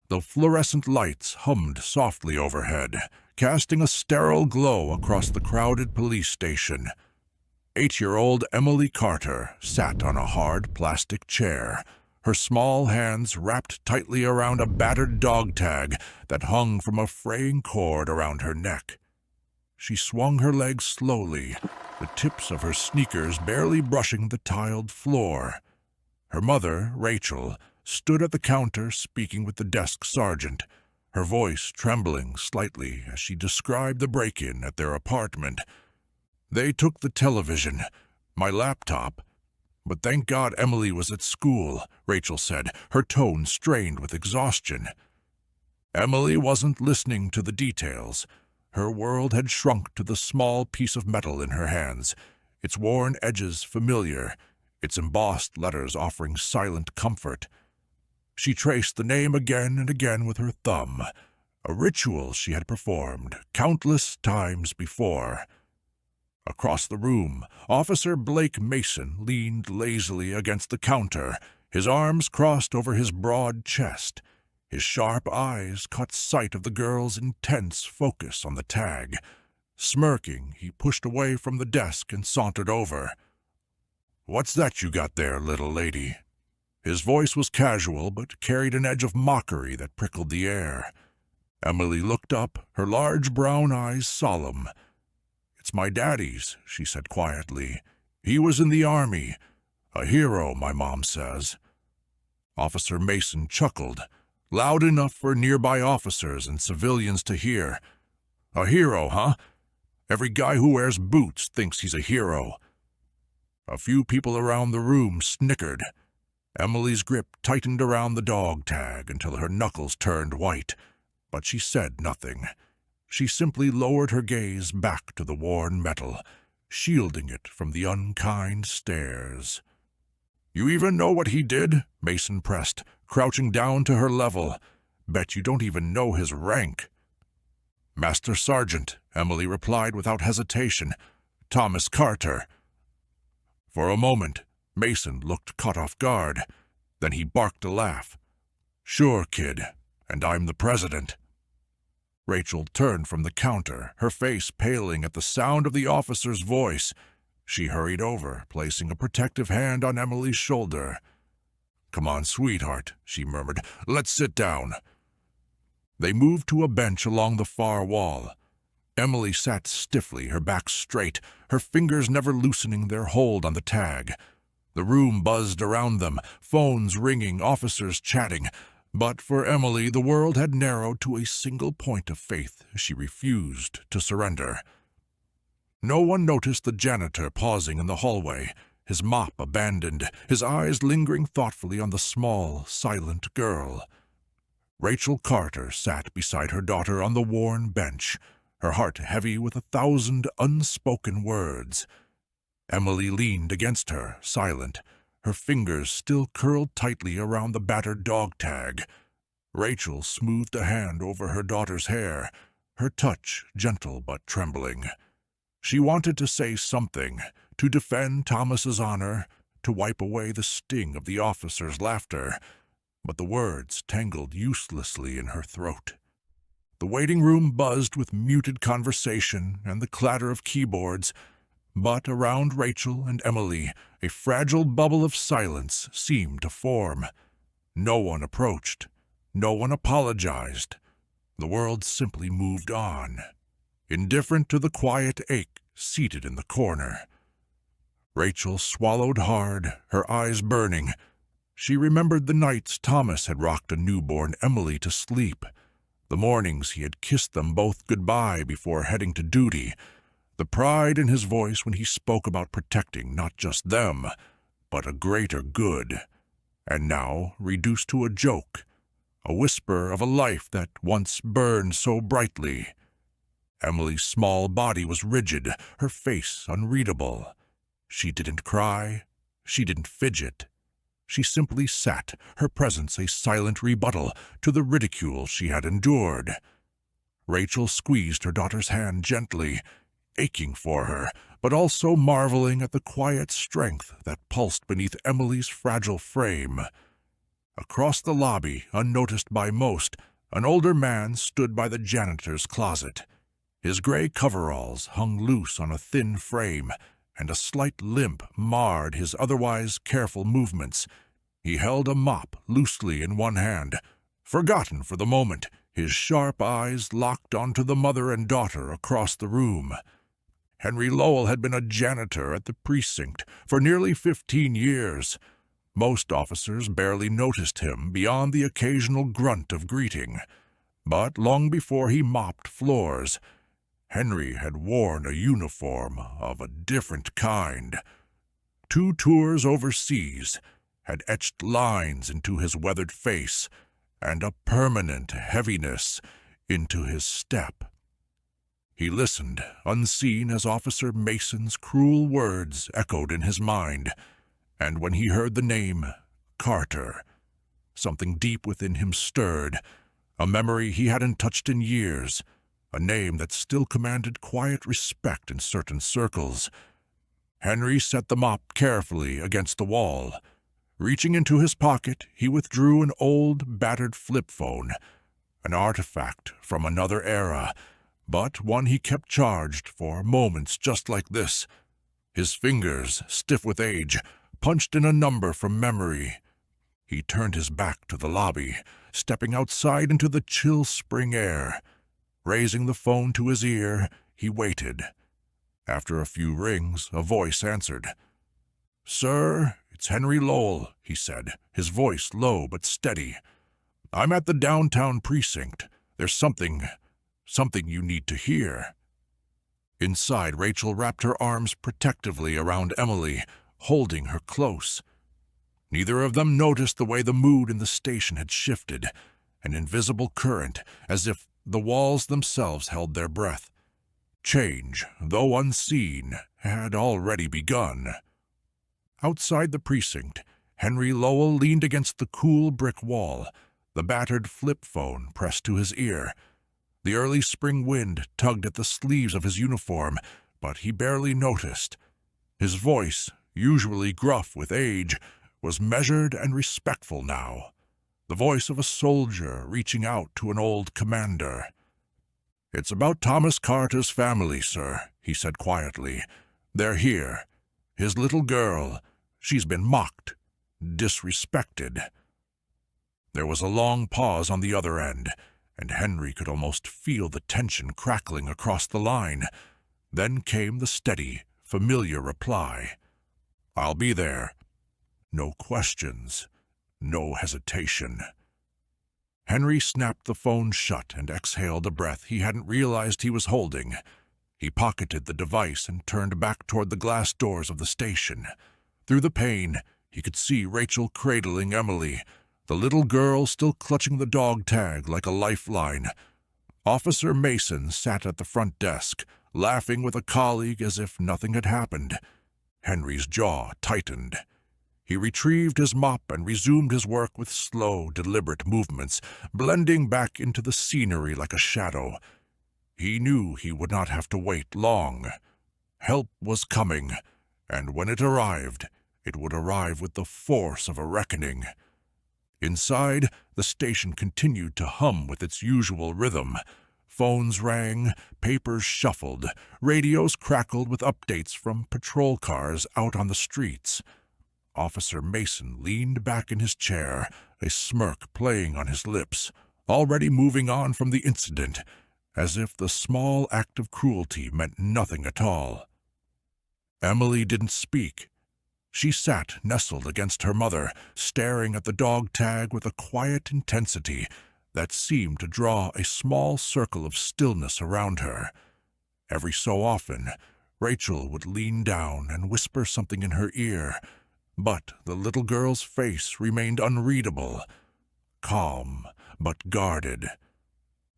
The fluorescent lights hummed softly overhead, casting a sterile glow across the crowded police station. 8-year-old Emily Carter sat on a hard plastic chair, her small hands wrapped tightly around a battered dog tag that hung from a fraying cord around her neck. She swung her legs slowly, the tips of her sneakers barely brushing the tiled floor. Her mother, Rachel, stood at the counter speaking with the desk sergeant, her voice trembling slightly as she described the break-in at their apartment. "They took the television, my laptop, but thank God Emily was at school," Rachel said, her tone strained with exhaustion. Emily wasn't listening to the details. Her world had shrunk to the small piece of metal in her hands, its worn edges familiar, its embossed letters offering silent comfort. She traced the name again and again with her thumb, a ritual she had performed countless times before. Across the room, Officer Blake Mason leaned lazily against the counter, his arms crossed over his broad chest. His sharp eyes caught sight of the girl's intense focus on the tag. Smirking, he pushed away from the desk and sauntered over. "What's that you got there, little lady?" His voice was casual, but carried an edge of mockery that prickled the air. Emily looked up, her large brown eyes solemn. "It's my daddy's," she said quietly. "He was in the army. A hero, my mom says." Officer Mason chuckled, loud enough for nearby officers and civilians to hear. "A hero, huh? Every guy who wears boots thinks he's a hero." A few people around the room snickered. Emily's grip tightened around the dog tag until her knuckles turned white, but she said nothing. She simply lowered her gaze back to the worn metal, shielding it from the unkind stares. "You even know what he did?" Mason pressed, crouching down to her level. "Bet you don't even know his rank." "Master Sergeant," Emily replied without hesitation. "Thomas Carter." For a moment, Mason looked caught off guard. Then he barked a laugh. "Sure, kid, and I'm the president." Rachel turned from the counter, her face paling at the sound of the officer's voice. She hurried over, placing a protective hand on Emily's shoulder. "Come on, sweetheart," she murmured. "Let's sit down." They moved to a bench along the far wall. Emily sat stiffly, her back straight, her fingers never loosening their hold on the tag. The room buzzed around them, phones ringing, officers chatting. But for Emily, the world had narrowed to a single point of faith she refused to surrender. No one noticed the janitor pausing in the hallway, his mop abandoned, his eyes lingering thoughtfully on the small, silent girl. Rachel Carter sat beside her daughter on the worn bench, her heart heavy with 1,000 unspoken words. Emily leaned against her, silent, her fingers still curled tightly around the battered dog tag. Rachel smoothed a hand over her daughter's hair, her touch gentle but trembling. She wanted to say something, to defend Thomas's honor, to wipe away the sting of the officer's laughter, but the words tangled uselessly in her throat. The waiting room buzzed with muted conversation and the clatter of keyboards, but around Rachel and Emily, a fragile bubble of silence seemed to form. No one approached. No one apologized. The world simply moved on, indifferent to the quiet ache seated in the corner. Rachel swallowed hard, her eyes burning. She remembered the nights Thomas had rocked a newborn Emily to sleep, the mornings he had kissed them both goodbye before heading to duty, the pride in his voice when he spoke about protecting not just them, but a greater good. And now, reduced to a joke, a whisper of a life that once burned so brightly. Emily's small body was rigid, her face unreadable. She didn't cry, she didn't fidget. She simply sat, her presence a silent rebuttal to the ridicule she had endured. Rachel squeezed her daughter's hand gently, aching for her, but also marveling at the quiet strength that pulsed beneath Emily's fragile frame. Across the lobby, unnoticed by most, an older man stood by the janitor's closet. His gray coveralls hung loose on a thin frame, and a slight limp marred his otherwise careful movements. He held a mop loosely in one hand. Forgotten for the moment, his sharp eyes locked onto the mother and daughter across the room. Henry Lowell had been a janitor at the precinct for nearly 15 years. Most officers barely noticed him beyond the occasional grunt of greeting. But long before he mopped floors, Henry had worn a uniform of a different kind. 2 tours overseas had etched lines into his weathered face and a permanent heaviness into his step. He listened, unseen, as Officer Mason's cruel words echoed in his mind, and when he heard the name Carter, something deep within him stirred, a memory he hadn't touched in years, a name that still commanded quiet respect in certain circles. Henry set the mop carefully against the wall. Reaching into his pocket, he withdrew an old, battered flip phone, an artifact from another era, but one he kept charged for moments just like this. His fingers, stiff with age, punched in a number from memory. He turned his back to the lobby, stepping outside into the chill spring air. Raising the phone to his ear, he waited. After a few rings, a voice answered. "Sir, it's Henry Lowell," he said, his voice low but steady. "I'm at the downtown precinct. There's something you need to hear." Inside, Rachel wrapped her arms protectively around Emily, holding her close. Neither of them noticed the way the mood in the station had shifted, an invisible current, as if the walls themselves held their breath. Change, though unseen, had already begun. Outside the precinct, Henry Lowell leaned against the cool brick wall, the battered flip phone pressed to his ear. The early spring wind tugged at the sleeves of his uniform, but he barely noticed. His voice, usually gruff with age, was measured and respectful now, the voice of a soldier reaching out to an old commander. "It's about Thomas Carter's family, sir," he said quietly. "They're here. His little girl, she's been mocked, disrespected." There was a long pause on the other end, and Henry could almost feel the tension crackling across the line. Then came the steady, familiar reply. "I'll be there." No questions, no hesitation. Henry snapped the phone shut and exhaled a breath he hadn't realized he was holding. He pocketed the device and turned back toward the glass doors of the station. Through the pane, he could see Rachel cradling Emily, the little girl still clutching the dog tag like a lifeline. Officer Mason sat at the front desk, laughing with a colleague as if nothing had happened. Henry's jaw tightened. He retrieved his mop and resumed his work with slow, deliberate movements, blending back into the scenery like a shadow. He knew he would not have to wait long. Help was coming, and when it arrived, it would arrive with the force of a reckoning. Inside, the station continued to hum with its usual rhythm. Phones rang, papers shuffled, radios crackled with updates from patrol cars out on the streets. Officer Mason leaned back in his chair, a smirk playing on his lips, already moving on from the incident, as if the small act of cruelty meant nothing at all. Emily didn't speak. She sat nestled against her mother, staring at the dog tag with a quiet intensity that seemed to draw a small circle of stillness around her. Every so often, Rachel would lean down and whisper something in her ear, but the little girl's face remained unreadable, calm but guarded.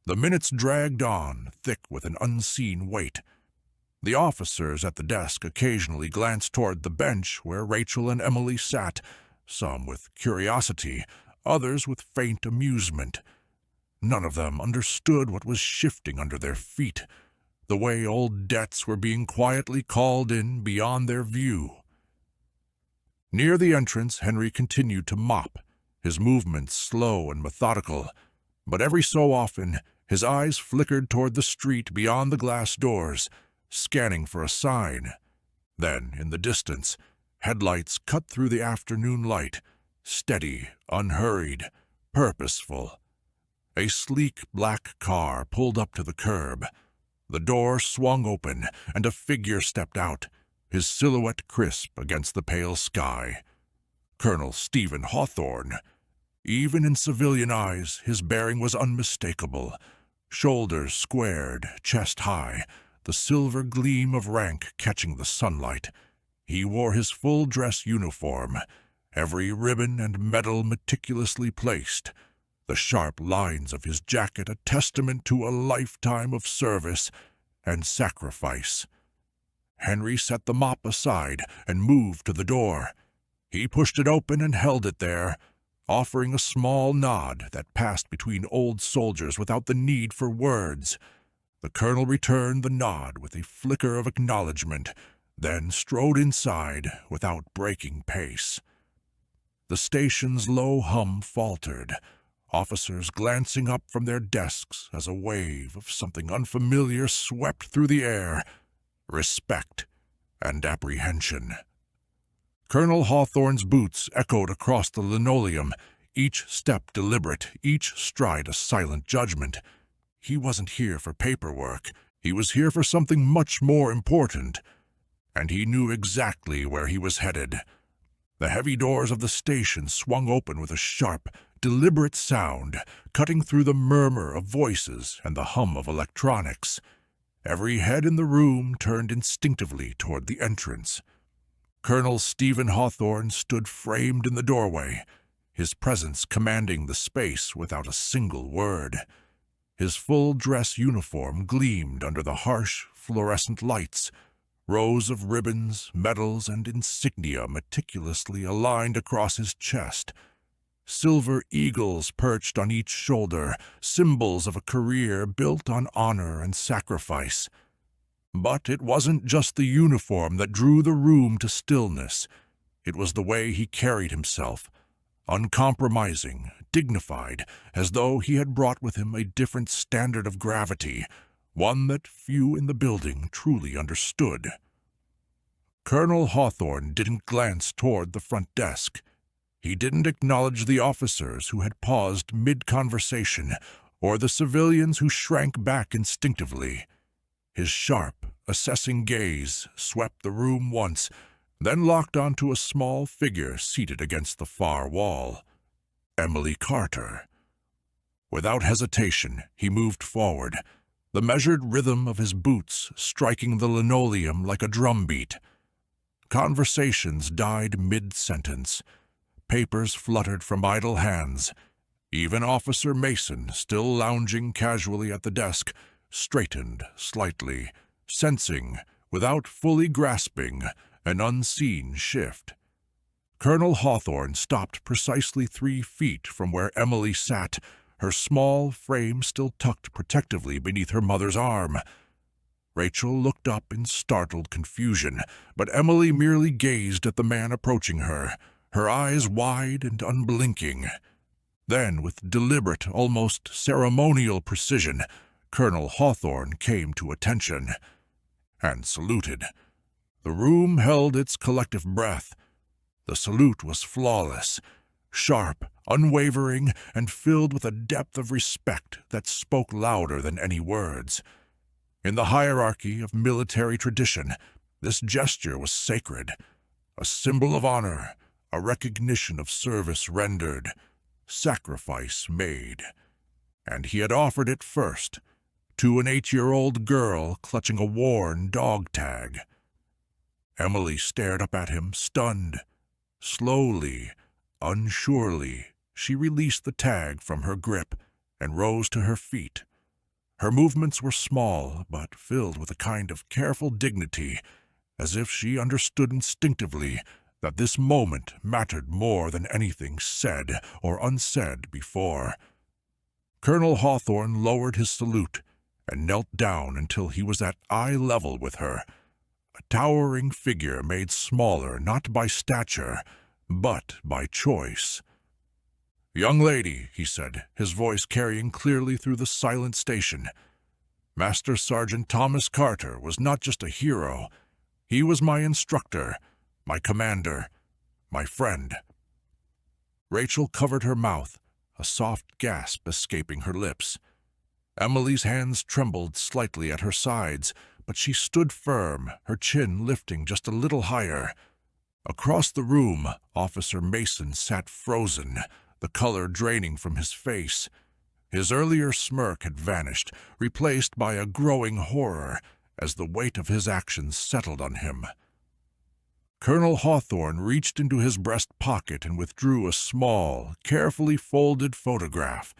The minutes dragged on, thick with an unseen weight. The officers at the desk occasionally glanced toward the bench where Rachel and Emily sat, some with curiosity, others with faint amusement. None of them understood what was shifting under their feet, the way old debts were being quietly called in beyond their view. Near the entrance, Henry continued to mop, his movements slow and methodical, but every so often his eyes flickered toward the street beyond the glass doors, scanning for a sign. Then, in the distance, headlights cut through the afternoon light, steady, unhurried, purposeful. A sleek black car pulled up to the curb. The door swung open, and a figure stepped out, his silhouette crisp against the pale sky. Colonel Stephen Hawthorne. Even in civilian eyes, his bearing was unmistakable. Shoulders squared, chest high, the silver gleam of rank catching the sunlight. He wore his full-dress uniform, every ribbon and medal meticulously placed, the sharp lines of his jacket a testament to a lifetime of service and sacrifice. Henry set the mop aside and moved to the door. He pushed it open and held it there, offering a small nod that passed between old soldiers without the need for words. The colonel returned the nod with a flicker of acknowledgement, then strode inside without breaking pace. The station's low hum faltered, officers glancing up from their desks as a wave of something unfamiliar swept through the air, respect and apprehension. Colonel Hawthorne's boots echoed across the linoleum, each step deliberate, each stride a silent judgment. He wasn't here for paperwork. He was here for something much more important, and he knew exactly where he was headed. The heavy doors of the station swung open with a sharp, deliberate sound, cutting through the murmur of voices and the hum of electronics. Every head in the room turned instinctively toward the entrance. Colonel Stephen Hawthorne stood framed in the doorway, his presence commanding the space without a single word. His full-dress uniform gleamed under the harsh, fluorescent lights, rows of ribbons, medals, and insignia meticulously aligned across his chest. Silver eagles perched on each shoulder, symbols of a career built on honor and sacrifice. But it wasn't just the uniform that drew the room to stillness. It was the way he carried himself, uncompromising, dignified, as though he had brought with him a different standard of gravity, one that few in the building truly understood. Colonel Hawthorne didn't glance toward the front desk. He didn't acknowledge the officers who had paused mid-conversation, or the civilians who shrank back instinctively. His sharp, assessing gaze swept the room once, then locked onto a small figure seated against the far wall. Emily Carter. Without hesitation, he moved forward, the measured rhythm of his boots striking the linoleum like a drumbeat. Conversations died mid-sentence. Papers fluttered from idle hands. Even Officer Mason, still lounging casually at the desk, straightened slightly, sensing, without fully grasping, an unseen shift. Colonel Hawthorne stopped precisely 3 feet from where Emily sat, her small frame still tucked protectively beneath her mother's arm. Rachel looked up in startled confusion, but Emily merely gazed at the man approaching her, her eyes wide and unblinking. Then, with deliberate, almost ceremonial precision, Colonel Hawthorne came to attention and saluted. The room held its collective breath. The salute was flawless, sharp, unwavering, and filled with a depth of respect that spoke louder than any words. In the hierarchy of military tradition, this gesture was sacred, a symbol of honor, a recognition of service rendered, sacrifice made. And he had offered it first, to an 8-year-old girl clutching a worn dog tag. Emily stared up at him, stunned. Slowly, unsurely, she released the tag from her grip and rose to her feet. Her movements were small, but filled with a kind of careful dignity, as if she understood instinctively that this moment mattered more than anything said or unsaid before. Colonel Hawthorne lowered his salute and knelt down until he was at eye level with her, a towering figure made smaller not by stature, but by choice. "Young lady," he said, his voice carrying clearly through the silent station. Master Sergeant Thomas Carter was not just a hero. He was my instructor, my commander, my friend. Rachel covered her mouth, a soft gasp escaping her lips. Emily's hands trembled slightly at her sides, but she stood firm, her chin lifting just a little higher. Across the room, Officer Mason sat frozen, the color draining from his face. His earlier smirk had vanished, replaced by a growing horror as the weight of his actions settled on him. Colonel Hawthorne reached into his breast pocket and withdrew a small, carefully folded photograph.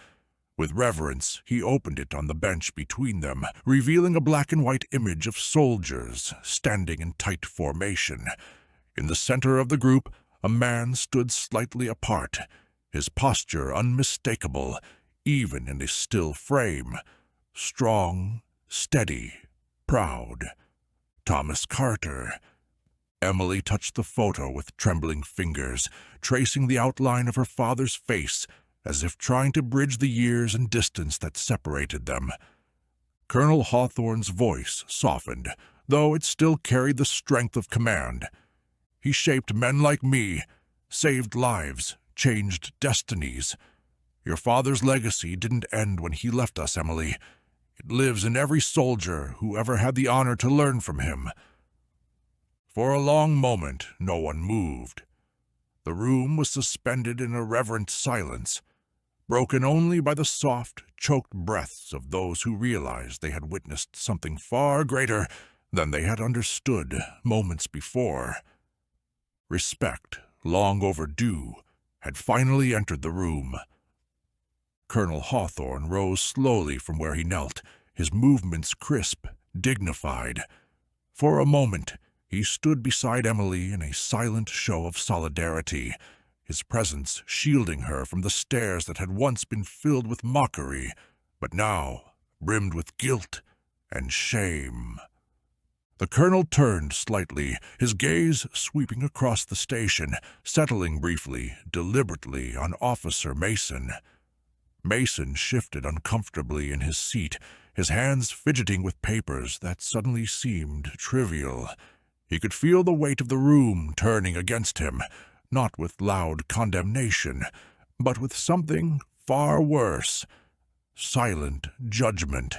With reverence, he opened it on the bench between them, revealing a black-and-white image of soldiers standing in tight formation. In the center of the group, a man stood slightly apart, his posture unmistakable, even in his still frame. Strong, steady, proud. Thomas Carter. Emily touched the photo with trembling fingers, tracing the outline of her father's face, as if trying to bridge the years and distance that separated them. Colonel Hawthorne's voice softened, though it still carried the strength of command. He shaped men like me, saved lives, changed destinies. Your father's legacy didn't end when he left us, Emily. It lives in every soldier who ever had the honor to learn from him. For a long moment, no one moved. The room was suspended in a reverent silence, broken only by the soft, choked breaths of those who realized they had witnessed something far greater than they had understood moments before. Respect, long overdue, had finally entered the room. Colonel Hawthorne rose slowly from where he knelt, his movements crisp, dignified. For a moment, he stood beside Emily in a silent show of solidarity, his presence shielding her from the stares that had once been filled with mockery, but now brimmed with guilt and shame. The colonel turned slightly, his gaze sweeping across the station, settling briefly, deliberately, on Officer Mason. Mason shifted uncomfortably in his seat, his hands fidgeting with papers that suddenly seemed trivial. He could feel the weight of the room turning against him, not with loud condemnation, but with something far worse, silent judgment.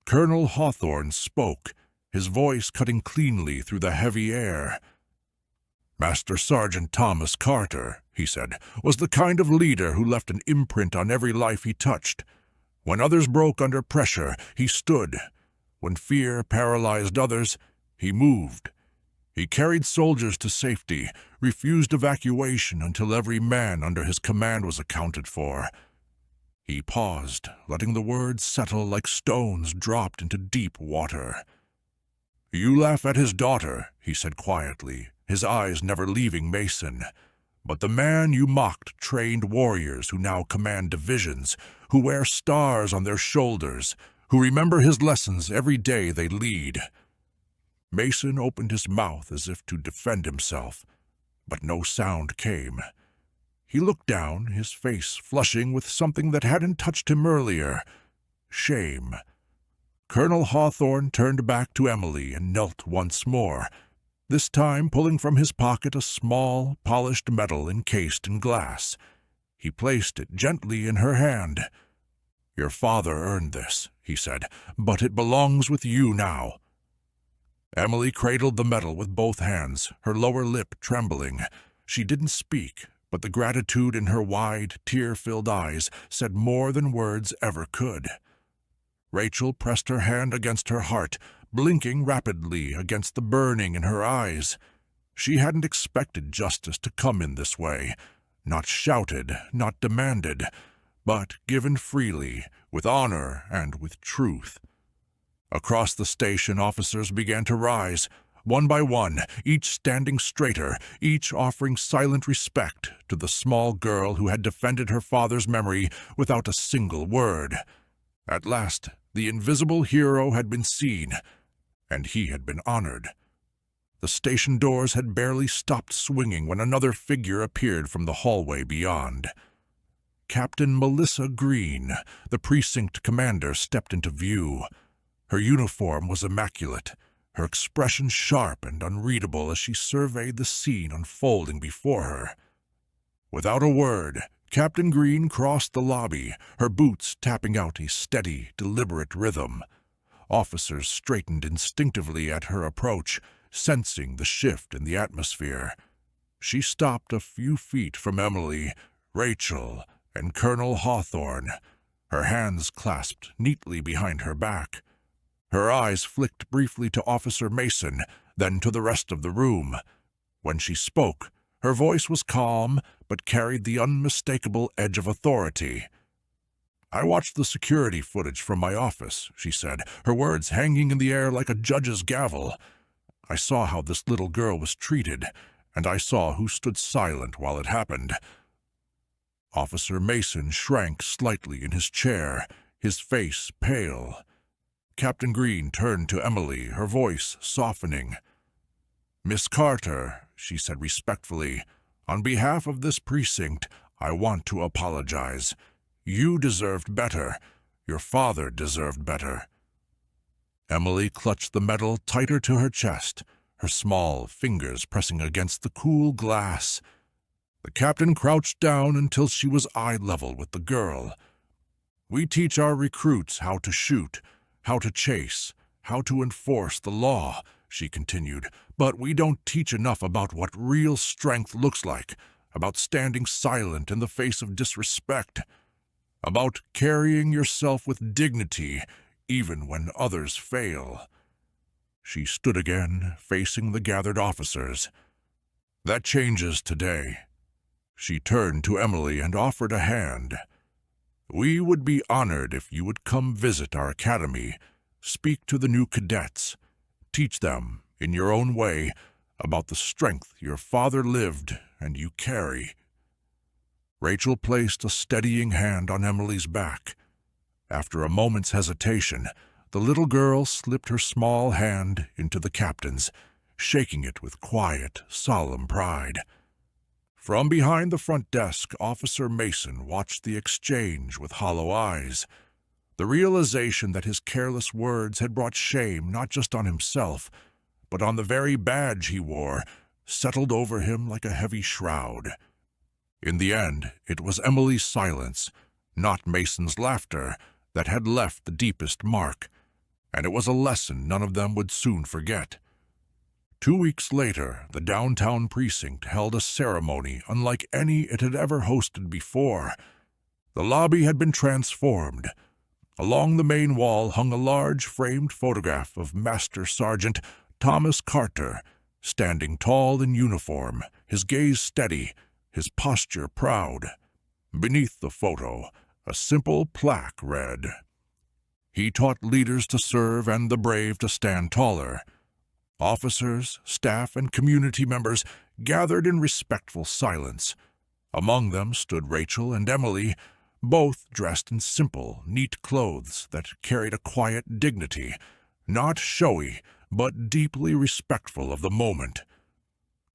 Colonel Hawthorne spoke, his voice cutting cleanly through the heavy air. Master Sergeant Thomas Carter, he said, was the kind of leader who left an imprint on every life he touched. When others broke under pressure, he stood. When fear paralyzed others, he moved. He carried soldiers to safety, refused evacuation until every man under his command was accounted for. He paused, letting the words settle like stones dropped into deep water. "You laugh at his daughter," he said quietly, his eyes never leaving Mason. "But the man you mocked trained warriors who now command divisions, who wear stars on their shoulders, who remember his lessons every day they lead." Mason opened his mouth as if to defend himself, but no sound came. He looked down, his face flushing with something that hadn't touched him earlier: shame. Colonel Hawthorne turned back to Emily and knelt once more, this time pulling from his pocket a small, polished medal encased in glass. He placed it gently in her hand. "Your father earned this," he said, "but it belongs with you now." Emily cradled the medal with both hands, her lower lip trembling. She didn't speak, but the gratitude in her wide, tear-filled eyes said more than words ever could. Rachel pressed her hand against her heart, blinking rapidly against the burning in her eyes. She hadn't expected justice to come in this way, not shouted, not demanded, but given freely, with honor and with truth. Across the station, officers began to rise, one by one, each standing straighter, each offering silent respect to the small girl who had defended her father's memory without a single word. At last, the invisible hero had been seen, and he had been honored. The station doors had barely stopped swinging when another figure appeared from the hallway beyond. Captain Melissa Green, the precinct commander, stepped into view. Her uniform was immaculate, her expression sharp and unreadable as she surveyed the scene unfolding before her. Without a word, Captain Green crossed the lobby, her boots tapping out a steady, deliberate rhythm. Officers straightened instinctively at her approach, sensing the shift in the atmosphere. She stopped a few feet from Emily, Rachel, and Colonel Hawthorne, her hands clasped neatly behind her back. Her eyes flicked briefly to Officer Mason, then to the rest of the room. When she spoke, her voice was calm, but carried the unmistakable edge of authority. "I watched the security footage from my office," she said, her words hanging in the air like a judge's gavel. "I saw how this little girl was treated, and I saw who stood silent while it happened." Officer Mason shrank slightly in his chair, his face pale. Captain Green turned to Emily, her voice softening. "Miss Carter," she said respectfully, "on behalf of this precinct, I want to apologize. You deserved better. Your father deserved better." Emily clutched the medal tighter to her chest, her small fingers pressing against the cool glass. The captain crouched down until she was eye level with the girl. "We teach our recruits how to shoot, how to chase, how to enforce the law," she continued, "but we don't teach enough about what real strength looks like, about standing silent in the face of disrespect, about carrying yourself with dignity even when others fail." She stood again, facing the gathered officers. "That changes today." She turned to Emily and offered a hand. "We would be honored if you would come visit our academy, speak to the new cadets, teach them, in your own way, about the strength your father lived and you carry." Rachel placed a steadying hand on Emily's back. After a moment's hesitation, the little girl slipped her small hand into the captain's, shaking it with quiet, solemn pride. From behind the front desk, Officer Mason watched the exchange with hollow eyes. The realization that his careless words had brought shame not just on himself, but on the very badge he wore, settled over him like a heavy shroud. In the end, it was Emily's silence, not Mason's laughter, that had left the deepest mark, and it was a lesson none of them would soon forget. 2 weeks later, the downtown precinct held a ceremony unlike any it had ever hosted before. The lobby had been transformed. Along the main wall hung a large framed photograph of Master Sergeant Thomas Carter, standing tall in uniform, his gaze steady, his posture proud. Beneath the photo, a simple plaque read, "He taught leaders to serve and the brave to stand taller." Officers, staff, and community members gathered in respectful silence. Among them stood Rachel and Emily, both dressed in simple, neat clothes that carried a quiet dignity, not showy, but deeply respectful of the moment.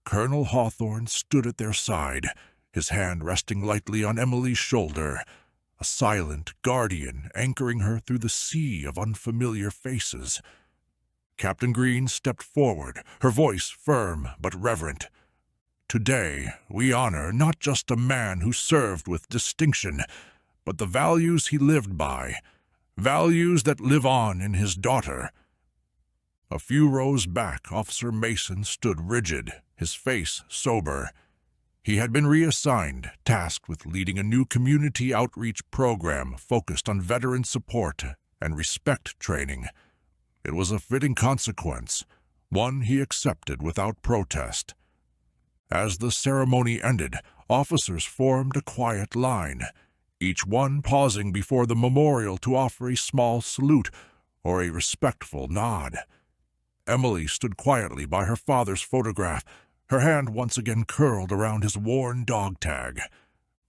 Colonel Hawthorne stood at their side, his hand resting lightly on Emily's shoulder, a silent guardian anchoring her through the sea of unfamiliar faces. Captain Green stepped forward, her voice firm but reverent. "Today, we honor not just a man who served with distinction, but the values he lived by, values that live on in his daughter." A few rows back, Officer Mason stood rigid, his face sober. He had been reassigned, tasked with leading a new community outreach program focused on veteran support and respect training. It was a fitting consequence, one he accepted without protest. As the ceremony ended, officers formed a quiet line, each one pausing before the memorial to offer a small salute or a respectful nod. Emily stood quietly by her father's photograph, her hand once again curled around his worn dog tag.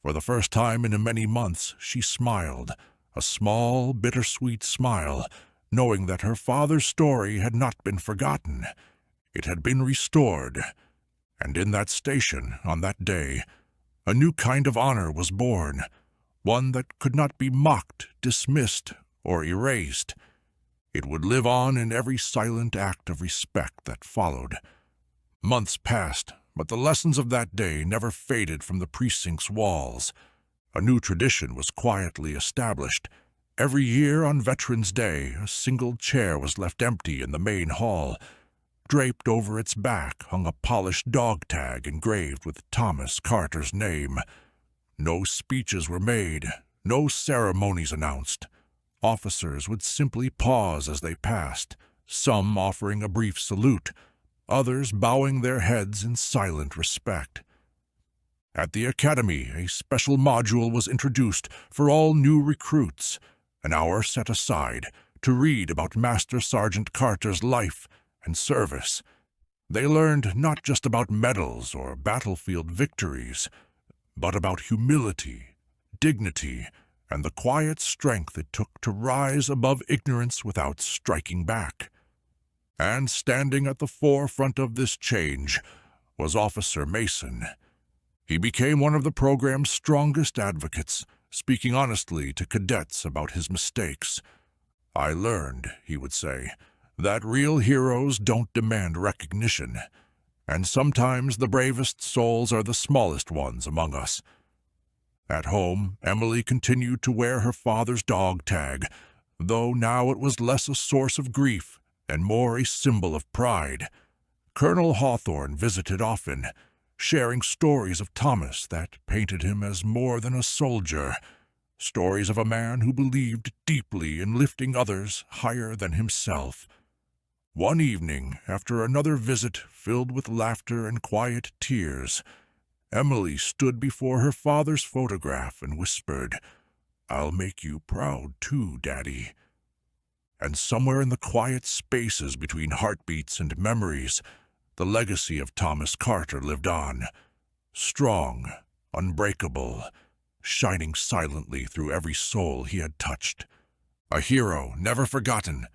For the first time in many months, she smiled, a small, bittersweet smile, knowing that her father's story had not been forgotten. It had been restored. And in that station, on that day, a new kind of honor was born, one that could not be mocked, dismissed, or erased. It would live on in every silent act of respect that followed. Months passed, but the lessons of that day never faded from the precinct's walls. A new tradition was quietly established. Every year on Veterans Day, a single chair was left empty in the main hall. Draped over its back hung a polished dog tag engraved with Thomas Carter's name. No speeches were made, no ceremonies announced. Officers would simply pause as they passed, some offering a brief salute, others bowing their heads in silent respect. At the academy, a special module was introduced for all new recruits, an hour set aside to read about Master Sergeant Carter's life and service. They learned not just about medals or battlefield victories, but about humility, dignity, and the quiet strength it took to rise above ignorance without striking back. And standing at the forefront of this change was Officer Mason. He became one of the program's strongest advocates, speaking honestly to cadets about his mistakes. "I learned," he would say, "that real heroes don't demand recognition, and sometimes the bravest souls are the smallest ones among us." At home, Emily continued to wear her father's dog tag, though now it was less a source of grief and more a symbol of pride. Colonel Hawthorne visited often, sharing stories of Thomas that painted him as more than a soldier, stories of a man who believed deeply in lifting others higher than himself. One evening, after another visit filled with laughter and quiet tears, Emily stood before her father's photograph and whispered, "I'll make you proud too, Daddy." And somewhere in the quiet spaces between heartbeats and memories, the legacy of Thomas Carter lived on, strong, unbreakable, shining silently through every soul he had touched. A hero never forgotten,